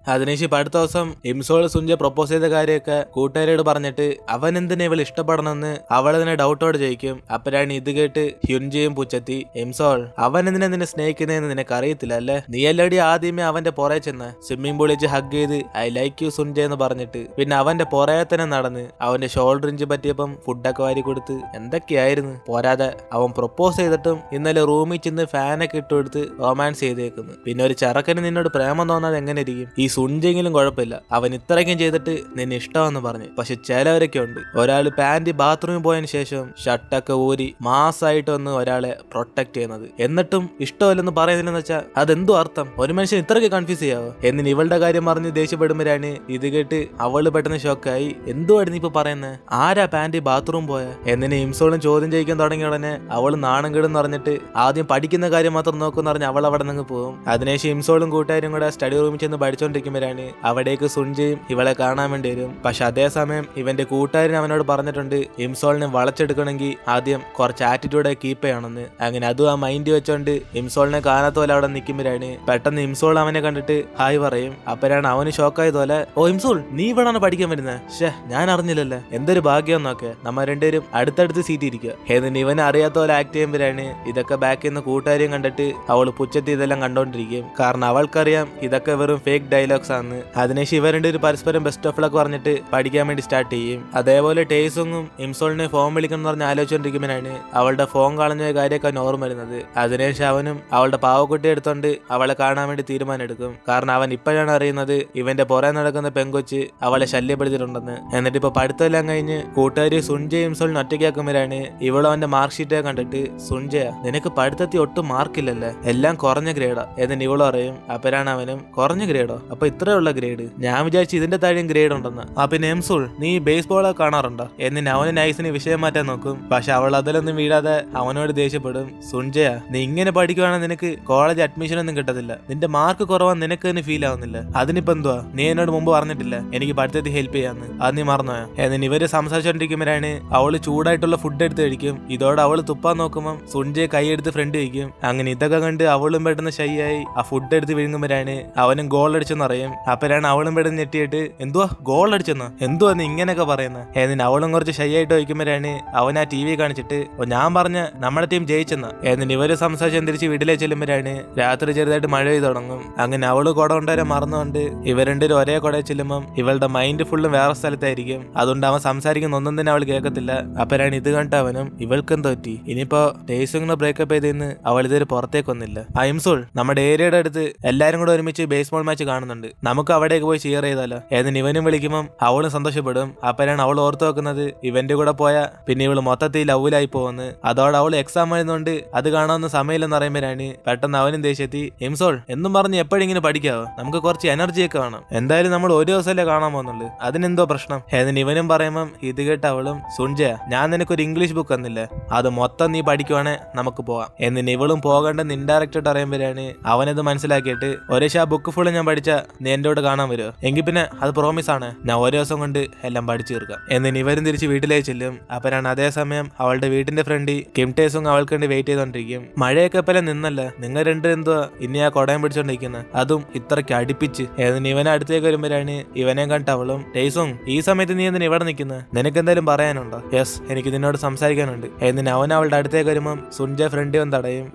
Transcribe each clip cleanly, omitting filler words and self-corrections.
അതിനുശേഷം അടുത്ത ദിവസം ഇംസോൾ സുഞ്ചെ പ്രപ്പോസ് ചെയ്ത കാര്യമൊക്കെ കൂട്ടുകാരോട് പറഞ്ഞിട്ട് അവൻ എന്തിനാ ഇവൾ ഇഷ്ടപ്പെടണമെന്ന് അവളതിനെ ഡൗട്ടോട് ചോദിക്കും. അപ്പോഴാണ് ഇത് കേട്ട് ഹ്യുൻജയും പുച്ഛത്തി, ഇംസോൾ അവൻ എന്തിനാ നിന്നെ സ്നേഹിക്കുന്നതെന്ന് നിനക്ക് അറിയത്തില്ല അല്ലേ? നീ എല്ലാടി ആദ്യമേ അവന്റെ പുറകെ ചെന്ന് സ്വിമ്മിംഗ് പൂളിൽ വെച്ച് ഹഗ് ചെയ്ത് ഐ ലൈക്ക് യു സുഞ്ചെ എന്ന് പറഞ്ഞിട്ട് പിന്നെ അവന്റെ പുറകെ തന്നെ നടന്ന് അവന്റെ ഷോൾഡർ ഇഞ്ച് പറ്റിയപ്പം ഫുഡൊക്കെ വാരി കൊടുത്ത് എന്തൊക്കെയായിരുന്നു. പോരാതെ അവൻ പ്രപ്പോസ് ചെയ്തിട്ടും ഇന്നലെ റൂമിൽ ചെന്ന് ഫാനൊക്കെ ഇട്ട് കൊടുത്ത് റൊമാൻസ് ചെയ്തേക്കുന്നു. പിന്നെ ഒരു ചെറുക്കന് നിന്നോട് പ്രേമം തോന്നാതെ എങ്ങനെ ഇരിക്കും? ഈ സുഞ്ചെങ്കിലും കുഴപ്പമില്ല, അവൻ ഇത്രയ്ക്കും ചെയ്തിട്ട് നിന്നെ ഇഷ്ടമെന്ന് പറഞ്ഞു. പക്ഷെ ചിലവരൊക്കെ ഉണ്ട്, ഒരാൾ പാന്റ് ബാത്റൂമിൽ പോയതിനു ശേഷം ഷർട്ടൊക്കെ ഊരി മാസമായിട്ട് വന്ന് ഒരാളെ പ്രൊട്ടക്ട് ചെയ്യുന്നത്, എന്നിട്ടും ഇഷ്ടമല്ലെന്ന് പറയുന്നില്ലെന്ന് വെച്ചാൽ അതെന്തോ അർത്ഥം? ഒരു മനുഷ്യൻ ഇത്രയ്ക്ക് കൺഫ്യൂസ് ചെയ്യാവോ? എന്നിന് ഇവളുടെ കാര്യം പറഞ്ഞ് ദേഷ്യപ്പെടുമ്പോഴാണ് ഇത് കേട്ട് അവള് പെട്ടെന്ന് ഷോക്കായി. എന്തുവായിരുന്നു ഇപ്പൊ പറയുന്നത്? ആരാ പാന്റ് ബാത്റൂം പോയ? എന്നിനെ ഇംസോളും ചോദ്യം ചെയ്യിക്കാൻ തുടങ്ങിയ ഉടനെ അവള് നാണം കെടുന്ന് പറഞ്ഞിട്ട് ആദ്യം പഠിക്കുന്ന കാര്യം മാത്രം നോക്കുന്ന പറഞ്ഞ് അവൾ അവിടെ നിന്ന് പോകും. അതിനുശേഷം ഇംസോളും കൂട്ടുകാരും കൂടെ സ്റ്റഡി റൂമിൽ ചെന്ന് പഠിച്ചോണ്ടിരിക്കുമ്പോഴാണ് അവിടേക്ക് സുഞ്ചയും ഇവളെ കാണാൻ വേണ്ടി വരും. പക്ഷെ അതേസമയം ഇവന്റെ കൂട്ടുകാരൻ അവനോട് പറഞ്ഞിട്ടുണ്ട് ഇംസോളിനെ വളച്ചെടുക്കണമെങ്കിൽ ആദ്യം കുറച്ച് ആറ്റിറ്റ്യൂഡ് കീപ്പ് ചെയ്യണമെന്ന്. അങ്ങനെ അതും ആ മൈൻഡ് വെച്ചോണ്ട് ഇംസോളിനെ കാണാത്ത പോലെ അവിടെ നിൽക്കുമ്പോഴാണ് പെട്ടെന്ന് ഇംസോൾ അവനെ കണ്ടിട്ട് ഹായ് പറയും. അപ്പോഴാണ് അവന് ഷോക്കായതുപോലെ, ഓ ഇംസോൾ നീ ഇവിടാണ് പഠിക്കാൻ വരുന്നത്? ഷേ ഞാൻ അറിഞ്ഞില്ലല്ലോ, എന്തൊരു ഭാഗ്യം നോക്കെ നമ്മ രണ്ടുപേരും അടുത്തടുത്ത് സീറ്റ് ഇരിക്കുക. എന്നിട്ട് ഇവനെ അറിയാത്ത പോലെ ആക്ട് ചെയ്യുമ്പോഴാണ് ഇതൊക്കെ ബാക്കിൽ നിന്ന് കൂട്ടുകാരെയും കണ്ടിട്ട് അവൾ പുച്ഛത്തി ഇതെല്ലാം കണ്ടോണ്ടിരിക്കും. കാരണം അവൾക്കറിയാം ഇതൊക്കെ വെറും ഫേക്ക് ഡയലോഗ്സ് ആണ്. അതിനുശേഷം ഇവരുടെ ഒരു പരസ്പരം ബെസ്റ്റ് ഓഫ് ലക്ക് പറഞ്ഞിട്ട് പഠിക്കാൻ വേണ്ടി സ്റ്റാർട്ട് ചെയ്യും. അതേപോലെ ടേസുങ്ങും ഇംസോളിനെ ഫോൺ വിളിക്കണം എന്ന് പറഞ്ഞ് ആലോചിച്ചുകൊണ്ടിരിക്കുമ്പോഴാണ് അവളുടെ ഫോൺ കളഞ്ഞ കാര്യമൊക്കെ ഓർമ്മ വരുന്നത്. അതിനുശേഷം അവനും അവളുടെ പാവക്കുട്ടി എടുത്തോണ്ട് അവളെ കാണാൻ വേണ്ടി തീരുമാനം എടുക്കും. കാരണം അവൻ ഇപ്പോഴാണ് അറിയുന്നത് ഇവന്റെ പുറകെ നടക്കുന്ന പെങ്കൊച്ച് അവളെ ശല്യപ്പെടുത്തിയിട്ടുണ്ടെന്ന്. എന്നിട്ട് ഇപ്പൊ പഠിത്തമെല്ലാം കഴിഞ്ഞ് കൂട്ടുകാരി സുഞ്ചയും ഇംസോളിനെ ഒറ്റയ്ക്കാക്കുമ്പോഴാണ് ഇവളും അവന്റെ മാർക്ക് ഷീറ്റൊക്കെ കണ്ടിട്ട്, സുഞ്ചയ നിനക്ക് പഠിത്തത്തിൽ ഒട്ടും മാർക്കില്ലല്ലേ, എല്ലാം കുറഞ്ഞ ഗ്രേഡാ എന്നിട്ട് ഇവളും അറിയും. അപ്പോഴാണ് അവനും കുറഞ്ഞ ഗ്രേഡോ, അപ്പൊ ഇത്രയുള്ള ഗ്രേഡ്? ഞാൻ വിചാരിച്ചു ഇതിന്റെ താഴെയും ഗ്രേഡ് ഉണ്ടെന്ന്. പിന്നെ എംസോൾ നീ ബേസ്ബോളൊക്കെ കാണാറുണ്ടോ? എന്നിന് അവന് നൈസിന് വിഷയം മാറ്റാൻ നോക്കും. പക്ഷെ അവൾ അതിലൊന്നും വീഴാതെ അവനോട് ദേഷ്യപ്പെടും. സുഞ്ചയ നീ ഇങ്ങനെ പഠിക്കുവാണെങ്കിൽ നിനക്ക് കോളേജ് അഡ്മിഷൻ ഒന്നും കിട്ടത്തില്ല, നിന്റെ മാർക്ക് കുറവാന്ന് നിനക്ക് തന്നെ ഫീൽ ആവുന്നില്ല. അതിനിപ്പോ എന്തുവാ, നീ എന്നോട് മുമ്പ് പറഞ്ഞിട്ടില്ല എനിക്ക് പഠിത്തത്തിൽ ഹെൽപ്പ് ചെയ്യാന്ന്, അത് നീ മറന്നോയോ? എന്നിന് ഇവര് സംസാരിച്ചോണ്ടിരിക്കുമ്പോഴാണ് അവള് ചൂടായിട്ടുള്ള ഫുഡ് എടുത്ത് കഴിക്കും. ഇതോടെ അവള് തുപ്പാൻ നോക്കുമ്പോൾ സുഞ്ചയെ കൈയെടുത്ത് ഫ്രണ്ട് കഴിക്കും. അങ്ങനെ ഇതൊക്കെ കണ്ട് അവളും പെട്ടെന്ന് ഷൈ ആയി ആ ഫുഡ് എടുത്ത് വിഴുങ്ങുമ്പോഴാണ് അവനും ഗോൾ അടിച്ചെന്ന് അറിയും. അപ്പോഴാണ് അവളും പെട്ടെന്ന് ഞെട്ടിയിട്ട് എന്തുവാ ഗോൾ അടിച്ചെന്നോ, എന്തുവാ നീ ഇങ്ങനെയൊക്കെ പറയുന്നത്? എന്നിന് അവളും കുറച്ച് ഷൈ ആയിട്ട് വയ്ക്കുമ്പോഴാണ് അവൻ ആ TV കാണിച്ചിട്ട് ഞാൻ പറഞ്ഞ നമ്മുടെ ടീം ജയിച്ചെന്ന്. എന്നിന് ഇവര് സംസാരിച്ച് തിരിച്ച് വീട്ടിലേക്ക് ചെല്ലുമ്പോഴാണ് രാത്രി ചെറുതായിട്ട് മഴ പെയ്ത് തുടങ്ങും. അങ്ങനെ അവള് കുട കൊണ്ടുവരെ മറന്നുകൊണ്ട് ഇവർ രണ്ടുപേരും ഒരേ കുടയിൽ ചെല്ലുമ്പം ഇവളുടെ മൈൻഡ് ഫുള്ളും വേറെ സ്ഥലത്തായിരിക്കും. അതുകൊണ്ട് അവൻ സംസാരിക്കുന്ന ഒന്നും തന്നെ അവൾ കേൾക്കത്തില്ല. അപ്പോഴാണ് ഇത് കണ്ട അവനും ഇവൾക്ക് എന്തോ പറ്റി, ഇനിയിപ്പോ ടേസിംഗ് ബ്രേക്കപ്പ് ചെയ്തെന്ന് അവൾ ഇതൊരു പുറത്തേക്ക് വന്നില്ല. ഇംസോൾ നമ്മുടെ ഏരിയയുടെ അടുത്ത് എല്ലാരും കൂടെ ഒരുമിച്ച് ബേസ്ബോൾ മാച്ച് കാണുന്നുണ്ട്, നമുക്ക് അവിടേക്ക് പോയി ഷെയർ ചെയ്താലോ? എന്നിന് ഇവനും വിളിക്കുമ്പം അവളും സന്തോഷപ്പെടും. അപ്പോഴാണ് അവൾ ഓർത്ത് വെക്കുന്നത് ഇവന്റെ കൂടെ പോയാ പിന്നെ ഇവള് മൊത്തത്തിൽ ലവിലായി പോകുന്നു. അതോടെ അവൾ എക്സാം എഴുതുന്നുണ്ട്, അത് കാണാവുന്ന സമയമില്ലെന്ന് പറയുമ്പോഴാണ് പെട്ടെന്ന് അവനും ദേഷ്യത്തി, ഇംസോൾ എന്നും പറഞ്ഞ് എപ്പോഴിങ്ങനെ പഠിക്കാവോ, നമുക്ക് കുറച്ച് എനർജി ഒക്കെ വേണം, എന്തായാലും നമ്മൾ ഒരു ദിവസമല്ലേ കാണാൻ പോകുന്നുള്ളൂ, അതിനെന്തോ പ്രശ്നം? എന്നിന് ഇവനും പറയുമ്പം ഇത് കേട്ട അവളും, സുഞ്ചയ ഞാൻ നിനക്കൊരു ഇംഗ്ലീഷ് ബുക്ക് തന്നില്ലേ, അത് മൊത്തം നീ പഠിക്കുവാണെ നമുക്ക് പോവാം. എന്നിന് ഇവളും പോകണ്ടെന്ന് ഇൻഡയറക്റ്റ് ആയിട്ട് അറിയുമ്പോഴാണ് അവനത് മനസ്സിലാക്കിയിട്ട് ഒരേശ് ആ ബുക്ക് ഫുള്ള് ഞാൻ പഠിച്ച നീ എന്റെ കൂടെ കാണാൻ വരുമോ? എങ്കിൽ പിന്നെ അത് പ്രോമിസ് ആണ്, ഞാൻ ഒരു ദിവസം കൊണ്ട് എല്ലാം പഠിച്ചു തീർക്കാം. എന്നിന് ഇവരും തിരിച്ച് വീട്ടിലേക്ക് ചെല്ലും. അപ്പോഴാണ് അതേസമയം അവളുടെ വീടിന്റെ ഫ്രണ്ട് കിംടേസും അവൾക്ക് വേണ്ടി വെയിറ്റ് ചെയ്തോണ്ടിരിക്കും. മഴയൊക്കെ എപ്പോഴും നിന്നല്ല, നിങ്ങൾ രണ്ടും എന്തുവാ ഇനി ആ കൊടയം പിടിച്ചോണ്ടിരിക്കുന്നത്, അതും ഇത്രയ്ക്ക് അടുപ്പിച്ച്. എന്നിന് ഇവനെ അടുത്തേക്ക് വരുമ്പോഴാണ് ഇവനെ കണ്ട അവളും, ടേസും ഈ സമയത്ത് നീ എന്തിനാ ഇവിടെ നിൽക്കുന്നത്, നിനക്ക് എന്തായാലും പറയാനുണ്ടോ? യെസ് എനിക്ക് നിന്നോട് സംസാരിക്കാനുണ്ട്. എന്നിന് അവൻ അവളുടെ അടുത്തേക്ക് വരുമ്പം സുഞ്ച ഫ്രണ്ട് വന്ന് തടയും.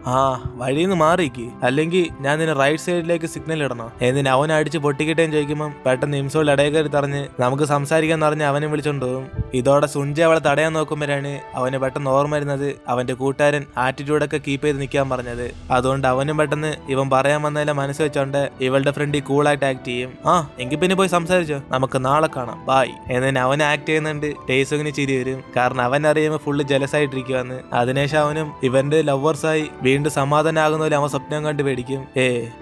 വഴിന്ന് മാറിക്ക്, അല്ലെങ്കിൽ ഞാൻ നിന്നെ റൈറ്റ് സൈഡിലേക്ക് സിഗ്നൽ ഇടണോ? എന്നിന് അവൻ അടിച്ച് പൊട്ടിക്കിട്ടേന്ന് ചോദിക്കുമ്പം പെട്ടെന്ന് ഇംസോൾ ഇടയിൽ കയറി തറഞ്ഞ് നമുക്ക് സംസാരിക്കാൻ പറഞ്ഞ് അവനെ വിളിച്ചോണ്ട് പോകും. ഇതോടെ സുഞ്ച അവളെ തടയാൻ നോക്കുമ്പോഴാണ് അവന് പെട്ടെന്ന് ഓർമ്മ വരുന്നത് അവന്റെ കൂട്ടുകാരൻ ആറ്റിറ്റ്യൂഡൊക്കെ കീപ്പ് ചെയ്ത് നിൽക്കാൻ പറഞ്ഞത്. അതുകൊണ്ട് അവനും പെട്ടെന്ന് ഇവൻ പറയാൻ വന്നതിലെ മനസ്സ് വെച്ചോണ്ട് ഇവളുടെ ഫ്രണ്ട് കൂളായിട്ട് ആക്ട് ചെയ്യും. എങ്കിൽ പിന്നെ പോയി സംസാരിച്ചോ, നമുക്ക് നാളെ കാണാം, ബായ്. എന്നിന് അവൻ ആക്ട് ചെയ്യുന്നുണ്ട്. ടേസുങ്ങിന് ചിരി വരും, കാരണം അവൻ അറിയുമ്പോൾ ഫുള്ള് ജലസ് ആയിട്ടിരിക്കുവാന്ന്. അതിനുശേഷം അവനും ഇവന്റെ ലവേഴ്സായി വീണ്ടും സമാധാനമാകുന്ന പോലെ അവൻ സ്വപ്നം കണ്ട് പേടിക്കും.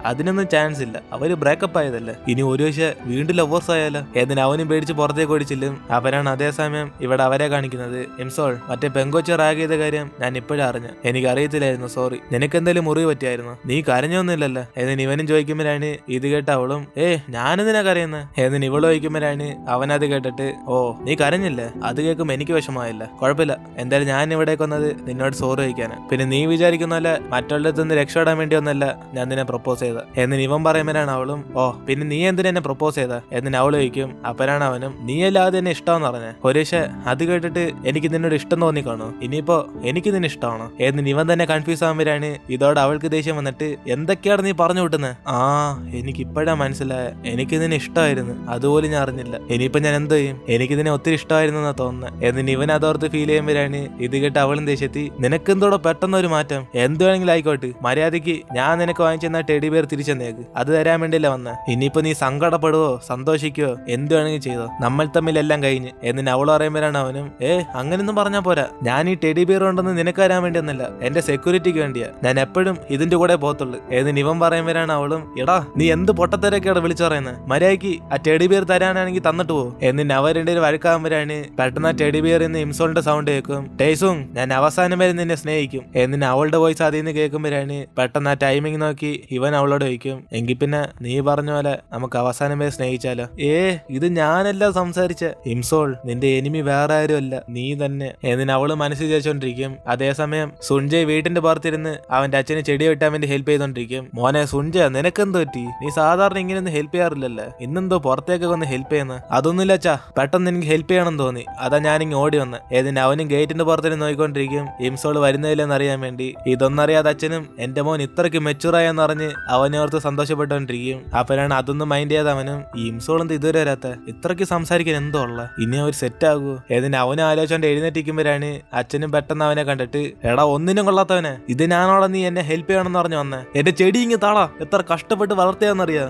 അതിനൊന്നും ചാൻസ് ഇല്ല, അവര് ബ്രേക്കപ്പ് ആയതല്ലേ, ഇനി ഒരു പക്ഷേ വീണ്ടും ലവേഴ്സ് ആയാലോ? എന്നിന് അവനും പേടിച്ച് പുറത്തേക്ക് ഓടിച്ചില്ലും. അവനാണ് അതേസമയം അതേസമയം ഇവിടെ അവരെ കാണിക്കുന്നത് ഇംസോൾ മറ്റേ പെങ്കൊച്ച് റാഗ് ചെയ്ത കാര്യം ഞാൻ ഇപ്പോഴും അറിഞ്ഞു. എനിക്കറിയത്തില്ലായിരുന്നു, സോറി. നിനക്ക് എന്തെങ്കിലും മുറിവ് പറ്റിയായിരുന്നു? നീ കരഞ്ഞൊന്നുമില്ലല്ലോ എന്നിന് ഇവനും ചോദിക്കുമ്പോഴാണ് ഇത് കേട്ട അവളും ഞാനെന്തിനാ കരയുന്നത് എന്നിന് ഇവള് ചോദിക്കുമ്പോഴാണ് അവനത് കേട്ടിട്ട് നീ കരഞ്ഞില്ലേ? അത് കേൾക്കുമ്പോ എനിക്ക് വിഷമമായില്ല. കുഴപ്പമില്ല, എന്തായാലും ഞാൻ ഇവിടേക്ക് വന്നത് നിന്നോട് സോറി ചോദിക്കാനാ. പിന്നെ നീ വിചാരിക്കുന്നല്ല മറ്റുള്ള നിന്ന് രക്ഷപ്പെടാൻ വേണ്ടി ഒന്നല്ല ഞാൻ നിന്നെ പ്രപ്പോസ് ചെയ്ത എന്നിന് ഇവൻ പറയുമ്പോഴാണ് അവളും പിന്നെ നീ എന്തിനാ എന്നെ പ്രപ്പോസ് ചെയ്ത എന്നിന് അവള് ചോദിക്കും. അപ്പനാണ് അവനും നീ അല്ലാതെ എന്നെ ഇഷ്ടമെന്ന് പറഞ്ഞ. ഒരേശ അത് കേട്ടിട്ട് എനിക്ക് നിന്നോട് ഇഷ്ടം തോന്നിക്കാണോ? ഇനിയിപ്പോ എനിക്ക് നിന്നെ ഇഷ്ടമാണോ എന്നിന് ഇവൻ തന്നെ കൺഫ്യൂസ് ആകുമ്പോഴാണ് ഇതോടെ അവൾക്ക് ദേഷ്യം വന്നിട്ട് എന്തൊക്കെയാണ് നീ പറഞ്ഞു വിട്ടുന്നത്? എനിക്ക് ഇപ്പോഴാ മനസ്സിലായ എനിക്ക് നിന്നെ ഇഷ്ടമായിരുന്നു, അതുപോലും ഞാൻ അറിഞ്ഞില്ല. ഇനിയിപ്പോ ഞാൻ എന്ത് ചെയ്യും? എനിക്ക് നിന്നെ ഒത്തിരി ഇഷ്ടമായിരുന്നു എന്നാ തോന്നുന്നത് എന്നിന് ഇവൻ അതോർത്ത് ഫീൽ ചെയ്യുമ്പോഴാണ് ഇത് കേട്ട് അവളും ദേഷ്യത്തി നിനക്കെന്തോടെ പെട്ടെന്ന് ഒരു മാറ്റം? എന്ത് വേണമെങ്കിലും ആയിക്കോട്ടെ, മര്യാദയ്ക്ക് ഞാൻ നിനക്ക് വാങ്ങിച്ചെന്ന ടെഡി ബിയർ തിരിച്ചെന്നേക്ക്, അത് തരാൻ വേണ്ടിയല്ല വന്ന. ഇനിയിപ്പോ നീ സങ്കടപ്പെടുവോ സന്തോഷിക്കുവോ എന്ത് വേണമെങ്കിലും ചെയ്തോ, നമ്മൾ തമ്മിലെല്ലാം കഴിഞ്ഞ് എന്നിന് അവൾ പറയുമ്പോഴാണ് അവനും അങ്ങനെയൊന്നും പറഞ്ഞാ പോരാ. ഞാൻ ഈ ടെഡി ബിയർ ഉണ്ടെന്ന് നിനക്ക് തരാൻ വേണ്ടി ഒന്നല്ല, എന്റെ സെക്യൂരിറ്റിക്ക് വേണ്ടിയാ. ഞാൻ എപ്പോഴും ഇതിന്റെ കൂടെ പോകത്തുള്ളൂ എന്നിന് ഇവൻ പറയുമ്പോഴാണ് അവളും എടാ നീ എന്ത് പൊട്ടത്തരൊക്കെയാണ് വിളിച്ചു പറയുന്നത്? മര്യാദയ്ക്ക് ആ ടെഡി ബിയർ തരാനാണെങ്കിൽ തന്നിട്ട് പോകും എന്നിന് അവർ രണ്ടുപേരും വഴക്കാകുമ്പോഴാണ് പെട്ടെന്ന് ആ ടെഡി ബിയർ എന്ന് ഇംസോളിന്റെ സൗണ്ട് കേൾക്കും. ടേസും ഞാൻ അവസാനം വരെ നിന്നെ സ്നേഹിക്കും എന്നിന് അവളുടെ വോയിസ് അതിൽ നിന്ന് കേൾക്കുമ്പോഴാണ് പെട്ടെന്ന് ആ ടൈമിംഗ് നോക്കി ഇവൻ അവളോട് ചോദിക്കും എങ്കിൽ പിന്നെ നീ പറഞ്ഞ പോലെ നമുക്ക് അവസാനം വരെ സ്നേഹിച്ചാലോ? ഇത് ഞാനല്ല സംസാരിച്ച ഇംസോൾ, നിന്റെ എനിമി വേറെ ആരും അല്ല നീ തന്നെ എന്നിന് അവള് മനസ്സിൽ വിചാരിച്ചോണ്ടിരിക്കും. അതേസമയം സുൻജയ് വീട്ടിന്റെ പുറത്തിരുന്ന് അവന്റെ അച്ഛന് ചെടി വെട്ടാൻ വേണ്ടി ഹെൽപ്പ് ചെയ്തോണ്ടിരിക്കും. മോനെ സുൻജയ നിനക്കെന്തോ പറ്റി? നീ സാധാരണ ഇങ്ങനെയൊന്നും ഹെൽപ്പ് ചെയ്യാറില്ലല്ലേ, ഇന്നെന്തോ പുറത്തേക്ക് വന്ന് ഹെൽപ്പ് ചെയ്യുന്നത്? അതൊന്നുമില്ല അച്ഛാ, പെട്ടെന്ന് എനിക്ക് ഹെൽപ്പ് ചെയ്യണം തോന്നി, അതാ ഞാനിങ്ങ് ഓടി വന്ന്. അവനും ഗേറ്റിന്റെ പുറത്തിരുന്ന് നോക്കിക്കൊണ്ടിരിക്കും ഇംസോൾ വരുന്നില്ലെന്ന് അറിയാൻ വേണ്ടി. ഇതൊന്നറിയാതെ അച്ഛനും എന്റെ മോൻ ഇത്രയ്ക്ക് മെച്ചൂറായെന്ന് അറിഞ്ഞ് അവനോർത്ത് സന്തോഷപ്പെട്ടോണ്ടിരിക്കും. അപ്പോഴാണ് അതൊന്നും മൈൻഡ് ചെയ്യാതെ അവനും ഇംസോൾ എന്ത് ഇതുവരെ വരാത്ത, ഇത്രയ്ക്ക് സംസാരിക്കാൻ എന്തോ ഉള്ള, ഇനി അവർ സെറ്റ് ആകുമോ അവനും ആലോചിച്ചോണ്ട് എഴുന്നേറ്റിരിക്കുമ്പോഴാണ് അച്ഛനും പെട്ടെന്ന് അവനെ കണ്ടിട്ട് എടാ ഒന്നിനും കൊള്ളാത്തവനെ, ഇതിനാണോടെ നീ എന്നെ ഹെൽപ്പ് ചെയ്യണമെന്ന് പറഞ്ഞു വന്നേ? എന്റെ ചെടി ഇങ്ങ് താളാ, എത്ര കഷ്ടപ്പെട്ട് വളർത്തിയാന്നറിയാ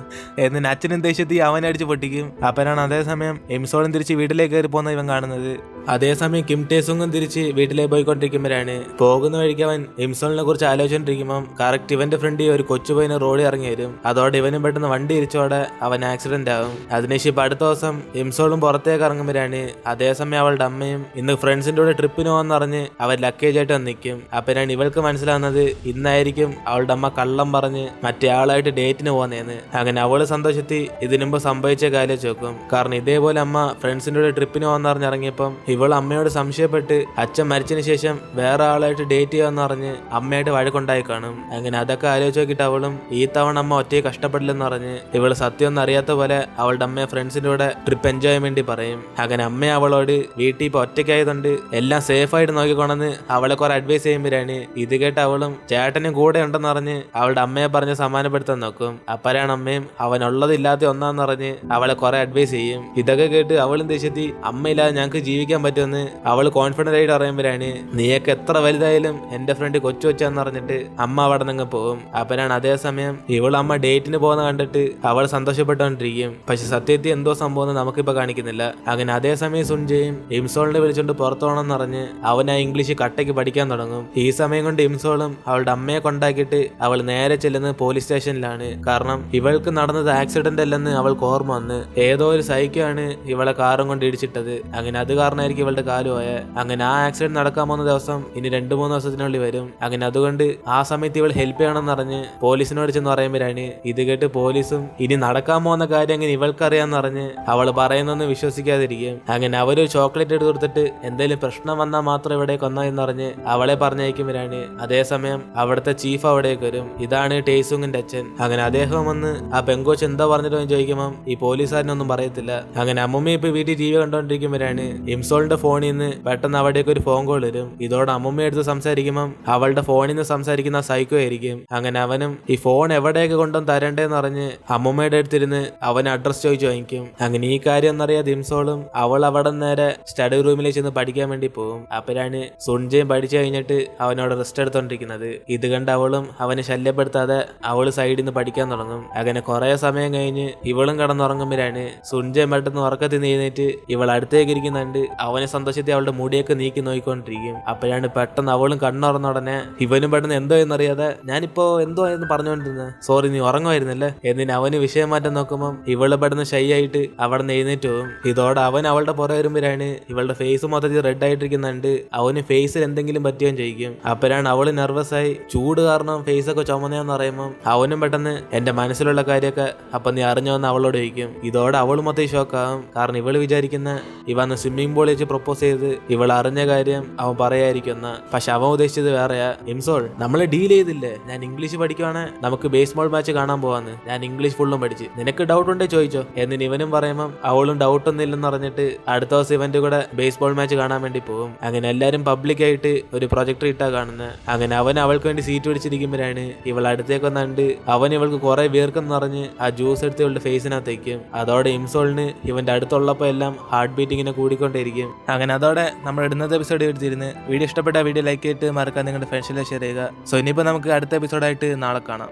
അച്ഛനും ദേഷ്യത്തി അവനെ അടിച്ച് പൊട്ടിക്കും. അപ്പനാണ് അതേസമയം ഇംസോളും തിരിച്ച് വീട്ടിലേക്ക് കയറി പോകുന്ന ഇവൻ കാണുന്നത്. അതേസമയം കിം ടേസുങ്ങും തിരിച്ച് വീട്ടിലേക്ക് പോയിക്കൊണ്ടിരിക്കുമ്പോഴാണ് പോകുന്ന വഴിക്ക് അവൻ ഇംസോളിനെ കുറിച്ച് ആലോചിച്ചോണ്ടിരിക്കുമ്പോൾ കറക്റ്റ് ഇവന്റെ ഫ്രണ്ട് ഒരു കൊച്ചുപൈനെ റോഡിൽ ഇറങ്ങി വരും. അതോടെ ഇവനും പെട്ടെന്ന് വണ്ടി ഇരിച്ചോടെ അവൻ ആക്സിഡന്റ് ആവും. അതിനുശേഷം അടുത്ത ദിവസം ഇംസോളും പുറത്തേക്ക് ഇറങ്ങുമ്പോഴാണ് അതേസമയം അവളുടെ അമ്മയും ഇന്ന് ഫ്രണ്ട്സിന്റെ കൂടെ ട്രിപ്പിന് പോകാന്നറിഞ്ഞ് അവർ ലക്കേജ് ആയിട്ട് വന്നിരിക്കും. അപ്പനാണ് ഇവൾക്ക് മനസ്സിലാവുന്നത് ഇന്നായിരിക്കും അവളുടെ അമ്മ കള്ളം പറഞ്ഞ് മറ്റേ ആളായിട്ട് ഡേറ്റിന് പോകുന്നതെന്ന്. അങ്ങനെ അവള് സന്തോഷത്തിൽ ഇതിനുമ്പ് സംഭവിച്ച കാര്യം ചോക്കും. കാരണം ഇതേപോലെ അമ്മ ഫ്രണ്ട്സിന്റെ കൂടെ ട്രിപ്പിന് പോകുന്നറിഞ്ഞ് ഇറങ്ങിയപ്പം ഇവൾ അമ്മയോട് സംശയപ്പെട്ട് അച്ഛൻ മരിച്ചതിന് ശേഷം വേറെ ആളായിട്ട് ഡേറ്റ് ചെയ്യാന്ന് പറഞ്ഞ് അമ്മയായിട്ട് വഴക്കുണ്ടായി കാണും. അങ്ങനെ അതൊക്കെ ആലോചിച്ച് നോക്കിയിട്ട് അവളും ഈ തവണ അമ്മ ഒറ്റയെ കഷ്ടപ്പെടില്ലെന്ന് പറഞ്ഞ് ഇവള് സത്യം ഒന്നും അറിയാത്ത പോലെ അവളുടെ അമ്മയെ ഫ്രണ്ട്സിന്റെ കൂടെ ട്രിപ്പ് എൻജോയ് ചെയ്യാൻ വേണ്ടി പറയും. അങ്ങനെ അമ്മ അവളോട് വീട്ടിൽ ഇപ്പൊ ഒറ്റയ്ക്കായതുകൊണ്ട് എല്ലാം സേഫ് ആയിട്ട് നോക്കിക്കൊണ്ടെന്ന് അവളെ കുറെ അഡ്വൈസ് ചെയ്യുമ്പോഴാണ് ഇത് കേട്ട് അവളും ചേട്ടനും കൂടെ ഉണ്ടെന്ന് പറഞ്ഞ് അവളുടെ അമ്മയെ പറഞ്ഞ് സമാധാനപ്പെടുത്താൻ നോക്കും. അപ്പരാണ് അമ്മയും അവനുള്ളതില്ലാത്ത ഒന്നാന്ന് പറഞ്ഞ് അവളെ കുറെ അഡ്വൈസ് ചെയ്യും. ഇതൊക്കെ കേട്ട് അവളും ദേഷ്യത്തി അമ്മയില്ലാതെ ഞങ്ങൾക്ക് ജീവിക്കാൻ പറ്റുമെന്ന് അവൾ കോൺഫിഡന്റ് ആയിട്ട് പറയുമ്പോഴാണ് നീയൊക്കെ എത്ര വലുതായാലും എന്റെ ഫ്രണ്ട് കൊച്ചു കൊച്ചാന്ന് പറഞ്ഞിട്ട് അമ്മ അവിടെ നിന്ന് പോകും. അപ്പനാണ് അതേസമയം ഇവൾ അമ്മ ഡേറ്റിന് പോകുന്ന കണ്ടിട്ട് അവൾ സന്തോഷപ്പെട്ടുകൊണ്ടിരിക്കും. പക്ഷെ സത്യത്തിൽ എന്തോ സംഭവം നമുക്കിപ്പോ കാണിക്കുന്നില്ല. അങ്ങനെ അതേസമയം സുൻജയും ഇംസോളിനെ വിളിച്ചോണ്ട് പുറത്തു പോകണമെന്ന് പറഞ്ഞ് അവൻ ആ ഇംഗ്ലീഷ് കട്ടയ്ക്ക് പഠിക്കാൻ തുടങ്ങും. ഈ സമയം കൊണ്ട് ഇംസോളും അവളുടെ അമ്മയെ കൊണ്ടാക്കിയിട്ട് അവൾ നേരെ ചെല്ലുന്നത് പോലീസ് സ്റ്റേഷനിലാണ്. കാരണം ഇവൾക്ക് നടന്നത് ആക്സിഡന്റ് അല്ലെന്ന് അവൾക്ക് ഓർമ്മ വന്ന് ഏതോ ഒരു സൈക്കാണ് ഇവളെ കാറും കൊണ്ട് ഇടിച്ചിട്ടത്. അങ്ങനെ അത് കാരണമായിരിക്കും ഇവളുടെ കാല് പോയ. അങ്ങനെ ആ ആക്സിഡന്റ് നടക്കാൻ പോകുന്ന ദിവസം ഇനി 2-3 ദിവസത്തിനുള്ളിൽ വരും. അങ്ങനെ അതുകൊണ്ട് ആ സമയത്ത് ഇവൾ ഹെൽപ്പ് ചെയ്യണമെന്ന് പറഞ്ഞ് പോലീസിനോട് ചെന്ന് പറയുമ്പോഴാണ് ഇത് കേട്ട് പോലീസും ഇനി നടക്കാൻ പോകുന്ന കാര്യം അങ്ങനെ ഇവൾക്കറിയാന്ന് പറഞ്ഞ് അവൾ പറയുന്നൊന്നും വിശ്വസിക്കാതിരിക്കും. അങ്ങനെ അവരൊരു ചോക്ലേറ്റ് എടുത്ത് കൊടുത്തിട്ട് എന്തെങ്കിലും പ്രശ്നം വന്നാൽ മാത്രം ഇവിടെ കൊന്നതെന്ന് പറഞ്ഞ് അവളെ പറഞ്ഞയക്കുമ്പോഴാണ് അതേസമയം അവിടുത്തെ ചീഫ് അവിടേക്ക് വരും. ഇതാണ് ടേസുങ്ങിന്റെ അച്ഛൻ. അങ്ങനെ അദ്ദേഹം വന്ന് ആ പെങ്കോച്ച് എന്താ പറഞ്ഞിട്ട് ചോദിക്കുമ്പോൾ ഈ പോലീസുകാരനൊന്നും പറയത്തില്ല. അങ്ങനെ അമ്മൂമ്മ ഇപ്പൊ വീട്ടിൽ TV കണ്ടോണ്ടിരിക്കുമ്പോഴാണ് ഇംസോളിന്റെ ഫോണിൽ നിന്ന് പെട്ടെന്ന് അവിടേക്ക് ഒരു ഫോൺ കോൾ വരും. ഇതോടെ അമ്മൂമ്മ എടുത്ത് സംസാരിക്കുമ്പോൾ അവളുടെ ഫോണിൽ നിന്ന് സംസാരിക്കുന്ന സൈക്കോ ആയിരിക്കും. അങ്ങനെ അവനും ഈ ഫോൺ എവിടേക്ക് കൊണ്ടുവന്ന് തരണ്ടേന്ന് പറഞ്ഞ് അമ്മൂമ്മയുടെ അടുത്തിരുന്ന് അവൻ അഡ്രസ് ചോദിച്ചു വാങ്ങിക്കും. അങ്ങനെ ഈ കാര്യം എന്നറിയാതെ ഇംസോളും അവൾ അവിടെ നേരെ സ്റ്റഡി റൂമിലേക്ക് ചെന്ന് പഠിക്കാൻ വേണ്ടി പോകും. അപ്പോഴാണ് സുൻജയും പഠിച്ചു കഴിഞ്ഞിട്ട് അവനോട് റെസ്റ്റ് എടുത്തോണ്ടിരിക്കുന്നത്. ഇത് കണ്ട് അവളും അവനെ ശല്യപ്പെടുത്താതെ അവള് സൈഡിൽ നിന്ന് പഠിക്കാൻ തുടങ്ങും. അങ്ങനെ കുറെ സമയം കഴിഞ്ഞ് ഇവളും കടന്നുറങ്ങുമ്പോഴാണ് സുൻജയും പെട്ടെന്ന് ഉറക്കത്തിൽ നീന്നിട്ട് ഇവൾ അടുത്തേക്ക് ഇരിക്കുന്നുണ്ട്. അവനെ സന്തോഷത്തിൽ അവളുടെ മുടിയൊക്കെ നീക്കി നോക്കിക്കൊണ്ടിരിക്കും. അപ്പോഴാണ് പെട്ടെന്ന് അവളും കണ്ണുറന്ന ഉടനെ ഇവനും പെട്ടെന്ന് എന്തോ എന്നറിയാതെ ഞാനിപ്പോ എന്തോ എന്ന് പറഞ്ഞുകൊണ്ടിരുന്നത്, സോറി നീ ഉറങ്ങുമായിരുന്നല്ലേ എന്നിന് അവന് വിഷയം മാറ്റാൻ നോക്കുമ്പോൾ ഇവള് പെട്ടെന്ന് ഷൈ ആയിട്ട് അവിടെ നിന്ന് എഴുന്നേറ്റ് പോകും. ഇതോടെ അവൻ അവളുടെ പുറകെ വരുമ്പോൾ ചെയ്യുമ്പോഴാണ് ഇവളുടെ ഫേസ് മൊത്തത്തിൽ റെഡ് ആയിട്ടിരിക്കുന്നുണ്ട്. അവന് ഫേസിൽ എന്തെങ്കിലും പറ്റുകയും ചെയ്യും. അപ്പോഴാണ് അവള് നെർവസ് ആയി ചൂട് കാരണം ഫേസ് ഒക്കെ ചുമന്നതെന്ന് പറയുമ്പോൾ അവനും പെട്ടെന്ന് എന്റെ മനസ്സിലുള്ള കാര്യമൊക്കെ അപ്പൊ നീ അറിഞ്ഞോന്ന് അവളോട് ചോദിക്കും. ഇതോടെ അവൾ മൊത്തം ഷോക്കാവും. കാരണം ഇവള് വിചാരിക്കുന്ന ഇവന്ന് സ്വിമ്മിംഗ് പൂളിൽ വെച്ച് പ്രൊപ്പോസ് ചെയ്ത് ഇവൾ അറിഞ്ഞ കാര്യം അവൻ പറയായിരിക്കുന്ന. പക്ഷെ അവൻ ഉദ്ദേശിച്ചത് വേറെയാ. ഇംസോൾ, നമ്മൾ ഡീൽ ചെയ്തില്ലേ, ഞാൻ ഇംഗ്ലീഷ് പഠിക്കുവാണ്, നമുക്ക് ബേസ്ബോൾ മാച്ച് കാണാൻ പോവാന്ന്. ഞാൻ ഇംഗ്ലീഷ് ഫുള്ളും പഠിച്ച്, നിനക്ക് ഡൗട്ട് ഉണ്ടേ ചോദിച്ചോ എന്നിന് ഇവനും പറയുമ്പോൾ അവളും ഡൗട്ട് ഒന്നും ഇല്ലെന്ന് പറഞ്ഞിട്ട് അടുത്ത ദിവസം ഇവന്റെ കൂടെ ബേസ്ബോൾ മാച്ച് കാണാൻ വേണ്ടി പോകും. അങ്ങനെ എല്ലാരും പബ്ലിക്കായിട്ട് ഒരു പ്രൊജക്ടർ ഇട്ടാ കാണുന്നത്. അങ്ങനെ അവൻ അവൾക്ക് വേണ്ടി സീറ്റ് പിടിച്ചിരിക്കുമ്പോഴാണ് ഇവൾ അടുത്തേക്ക് വന്നാണ്ട് അവൻ ഇവൾക്ക് കുറെ വീർക്കെന്ന് പറഞ്ഞ് ആ ജ്യൂസ് എടുത്ത് ഇവളുടെ ഫേസിനകത്തേക്കും. അതോടെ ഇംസോളിന് ഇവന്റെ അടുത്തുള്ളപ്പോൾ എല്ലാം ഹാർട്ട് ബീറ്റ് ഇങ്ങനെ കൂടിക്കൊണ്ടേയിരിക്കും. അങ്ങനെ അതോടെ നമ്മൾ ഇടുന്നത് എപ്പിസോഡ് എടുത്തിരുന്ന്. വീഡിയോ ഇഷ്ടപ്പെട്ട വീഡിയോ ലൈക്ക് ചെയ്തിട്ട് മറക്കാൻ നിങ്ങളുടെ ഫ്രണ്ട്സിലെ ഷെയർ ചെയ്യുക. സോ ഇനിയിപ്പോൾ നമുക്ക് അടുത്ത എപ്പിസോഡായിട്ട് നാളെ കാണാം.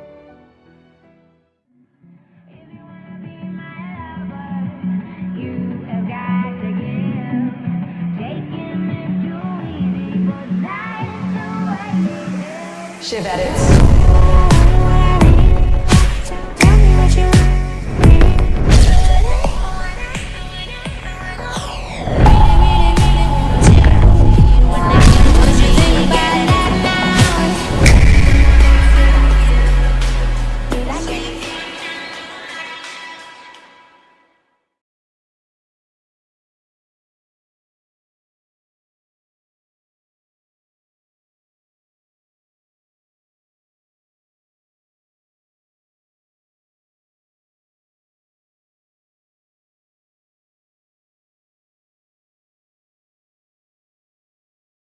Shiv Edits.